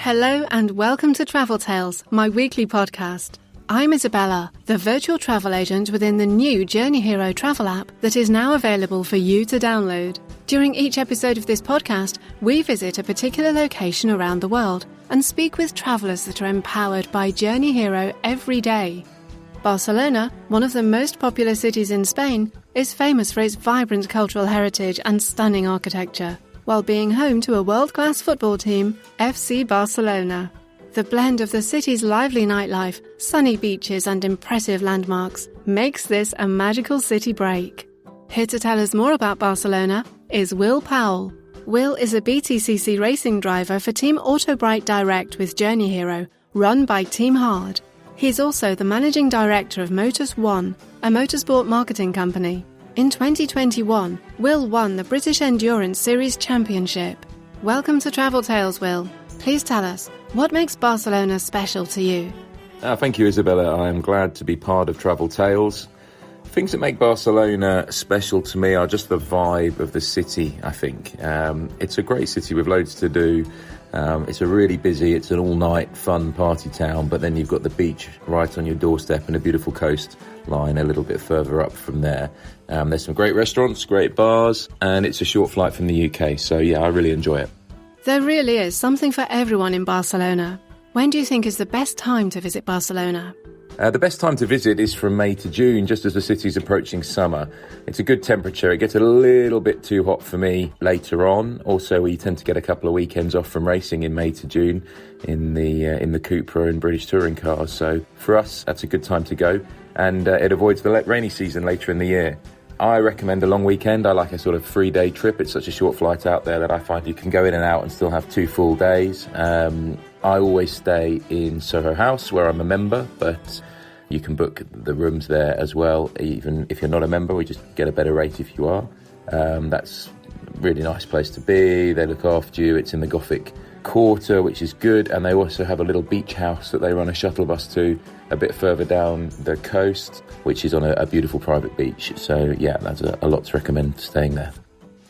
Hello and welcome to Travel Tales, my weekly podcast. I'm Isabella, the virtual travel agent within the new JourneyHero travel app that is now available for you to download. During each episode of this podcast, we visit a particular location around the world and speak with travellers that are empowered by JourneyHero every day. Barcelona, one of the most popular cities in Spain, is famous for its vibrant cultural heritage and stunning architecture, while being home to a world-class football team, FC Barcelona. The blend of the city's lively nightlife, sunny beaches and impressive landmarks makes this a magical city break. Here to tell us more about Barcelona is Will Powell. Will is a BTCC racing driver for Team Autobright Direct with JourneyHero, run by Team Hard. He's also the managing director of Motus One, a motorsport marketing company. In 2021, Will won the British Endurance Series Championship. Welcome to Travel Tales, Will. Please tell us, what makes Barcelona special to you? Thank you, Isabella. I am glad to be part of Travel Tales. Things that make Barcelona special to me are just the vibe of the city, I think. It's a great city with loads to do. It's it's an all-night fun party town, but then you've got the beach right on your doorstep and a beautiful coastline a little bit further up from there. There's some great restaurants, great bars, and it's a short flight from the UK, so yeah, I really enjoy it. There really is something for everyone in Barcelona. When do you think is the best time to visit Barcelona? The best time to visit is from May to June, just as the city's approaching summer. It's a good temperature. It gets a little bit too hot for me later on. Also, we tend to get a couple of weekends off from racing in May to June in the Cupra and British touring cars. So for us, that's a good time to go. And it avoids the rainy season later in the year. I recommend a long weekend. I like a sort of 3-day trip. It's such a short flight out there that I find you can go in and out and still have 2 full days. I always stay in Soho House where I'm a member, but you can book the rooms there as well. Even if you're not a member, we just get a better rate if you are. That's a really nice place to be. They look after you. It's in the Gothic Quarter, which is good. And they also have a little beach house that they run a shuttle bus to a bit further down the coast, which is on a beautiful private beach. So yeah, that's a lot to recommend staying there.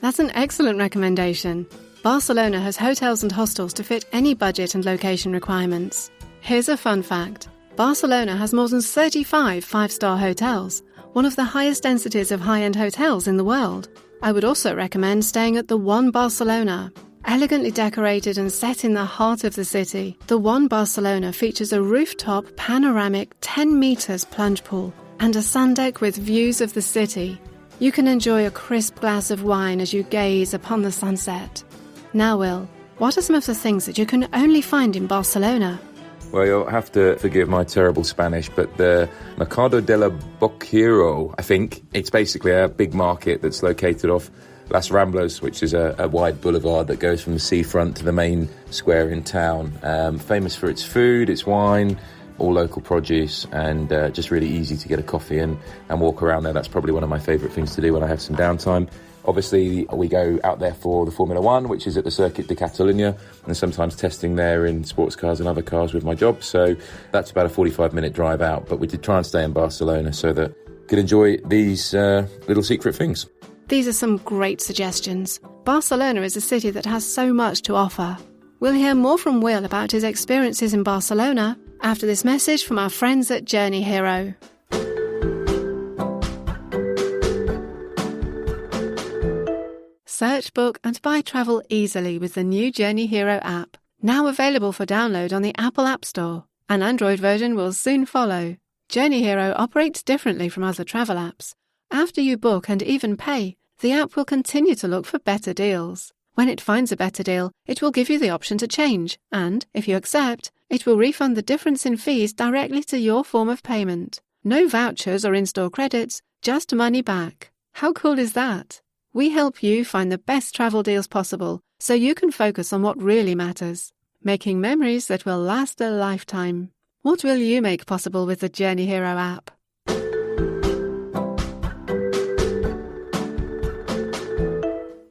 That's an excellent recommendation. Barcelona has hotels and hostels to fit any budget and location requirements. Here's a fun fact. Barcelona has more than 35 5-star hotels, one of the highest densities of high-end hotels in the world. I would also recommend staying at the One Barcelona. Elegantly decorated and set in the heart of the city, the One Barcelona features a rooftop panoramic 10 metres plunge pool and a sun deck with views of the city. You can enjoy a crisp glass of wine as you gaze upon the sunset. Now, Will, what are some of the things that you can only find in Barcelona? Well, you'll have to forgive my terrible Spanish, but the Mercado de la Boquero, I think, it's basically a big market that's located off Las Ramblas, which is a wide boulevard that goes from the seafront to the main square in town. Famous for its food, its wine, all local produce, and just really easy to get a coffee and walk around there. That's probably one of my favourite things to do when I have some downtime. Obviously, we go out there for the Formula One, which is at the Circuit de Catalunya, and sometimes testing there in sports cars and other cars with my job. So that's about a 45-minute drive out. But we did try and stay in Barcelona so that we could enjoy these little secret things. These are some great suggestions. Barcelona is a city that has so much to offer. We'll hear more from Will about his experiences in Barcelona after this message from our friends at JourneyHero. Search, book and buy travel easily with the new JourneyHero app, now available for download on the Apple App Store. An Android version will soon follow. JourneyHero operates differently from other travel apps. After you book and even pay, the app will continue to look for better deals. When it finds a better deal, it will give you the option to change, and, if you accept, it will refund the difference in fees directly to your form of payment. No vouchers or in-store credits, just money back. How cool is that? We help you find the best travel deals possible so you can focus on what really matters, making memories that will last a lifetime. What will you make possible with the JourneyHero app?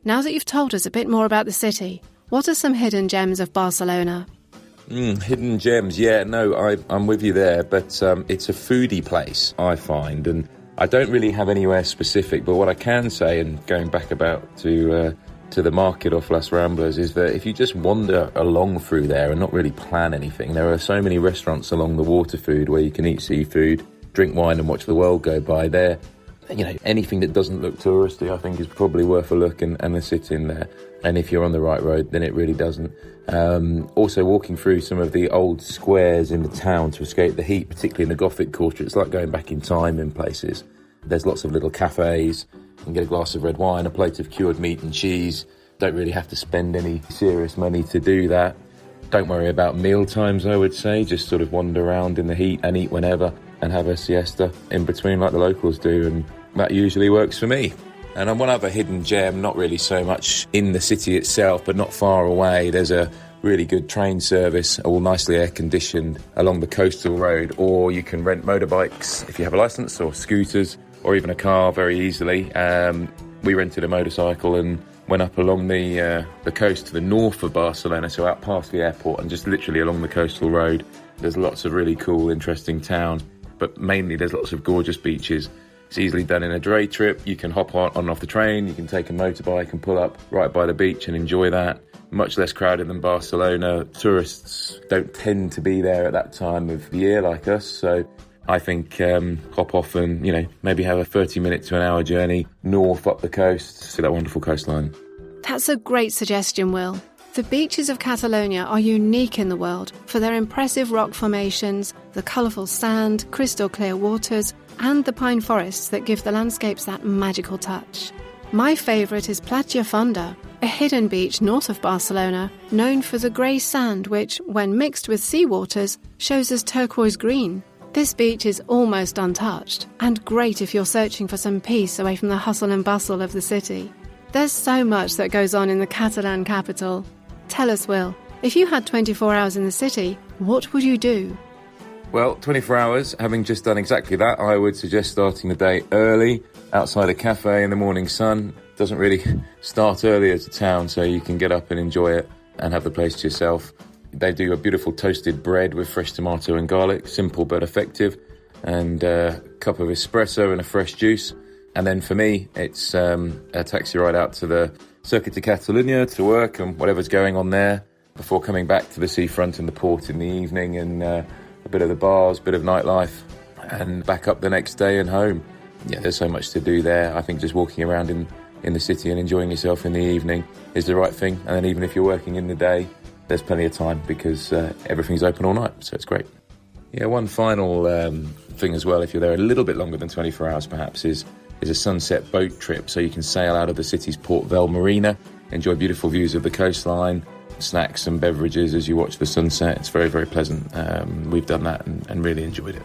Now that you've told us a bit more about the city, what are some hidden gems of Barcelona? Hidden gems, yeah, no, I'm with you there, but it's a foodie place, I find, and I don't really have anywhere specific, but what I can say, and going back about to to the market off Las Ramblas is that if you just wander along through there and not really plan anything, there are so many restaurants along the waterfood where you can eat seafood, drink wine and watch the world go by. There, anything that doesn't look touristy, I think, is probably worth a look and a sit in there. And if you're on the right road, then it really doesn't. Also, walking through some of the old squares in the town to escape the heat, particularly in the Gothic quarter, it's like going back in time in places. There's lots of little cafes. You can get a glass of red wine, a plate of cured meat and cheese. Don't really have to spend any serious money to do that. Don't worry about meal times, I would say. Just sort of wander around in the heat and eat whenever and have a siesta in between like the locals do, and that usually works for me. And on one other hidden gem, not really so much in the city itself, but not far away, there's a really good train service, all nicely air-conditioned, along the coastal road, or you can rent motorbikes if you have a licence, or scooters, or even a car very easily. We rented a motorcycle and went up along the coast to the north of Barcelona, so out past the airport and just literally along the coastal road. There's lots of really cool, interesting towns, but mainly there's lots of gorgeous beaches. It's easily done in a day trip. You can hop on and off the train, you can take a motorbike and pull up right by the beach and enjoy that. Much less crowded than Barcelona. Tourists don't tend to be there at that time of the year like us, so I think hop off and, maybe have a 30-minute to an hour journey north up the coast, see that wonderful coastline. That's a great suggestion, Will. The beaches of Catalonia are unique in the world for their impressive rock formations, the colourful sand, crystal clear waters, and the pine forests that give the landscapes that magical touch. My favourite is Platja Fonda, a hidden beach north of Barcelona, known for the grey sand which, when mixed with sea waters, shows as turquoise green. This beach is almost untouched, and great if you're searching for some peace away from the hustle and bustle of the city. There's so much that goes on in the Catalan capital. Tell us, Will, if you had 24 hours in the city, what would you do? Well, 24 hours, having just done exactly that, I would suggest starting the day early, outside a cafe in the morning sun. Doesn't really start early as a town, so you can get up and enjoy it and have the place to yourself. They do a beautiful toasted bread with fresh tomato and garlic, simple but effective, and a cup of espresso and a fresh juice. And then for me, it's a taxi ride out to the Circuit de Catalunya to work and whatever's going on there before coming back to the seafront and the port in the evening, and a bit of the bars, bit of nightlife, and back up the next day and home. Yeah, there's so much to do there. I think just walking around in the city and enjoying yourself in the evening is the right thing. And then even if you're working in the day, there's plenty of time because everything's open all night, so it's great. Yeah, one final thing as well, if you're there a little bit longer than 24 hours perhaps, is a sunset boat trip. So you can sail out of the city's Port Vell Marina, enjoy beautiful views of the coastline, snacks and beverages as you watch the sunset. It's very, very pleasant. We've done that and really enjoyed it.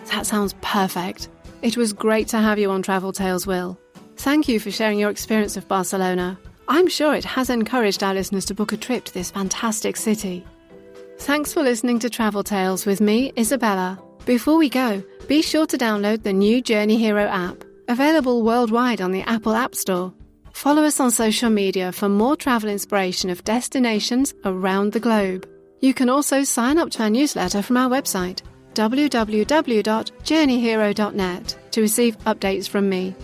That sounds perfect. It was great to have you on Travel Tales, Will. Thank you for sharing your experience of Barcelona. I'm sure it has encouraged our listeners to book a trip to this fantastic city. Thanks for listening to Travel Tales with me, Isabella. Before we go, be sure to download the new JourneyHero app, available worldwide on the Apple App Store. Follow us on social media for more travel inspiration of destinations around the globe. You can also sign up to our newsletter from our website, www.journeyhero.net, to receive updates from me.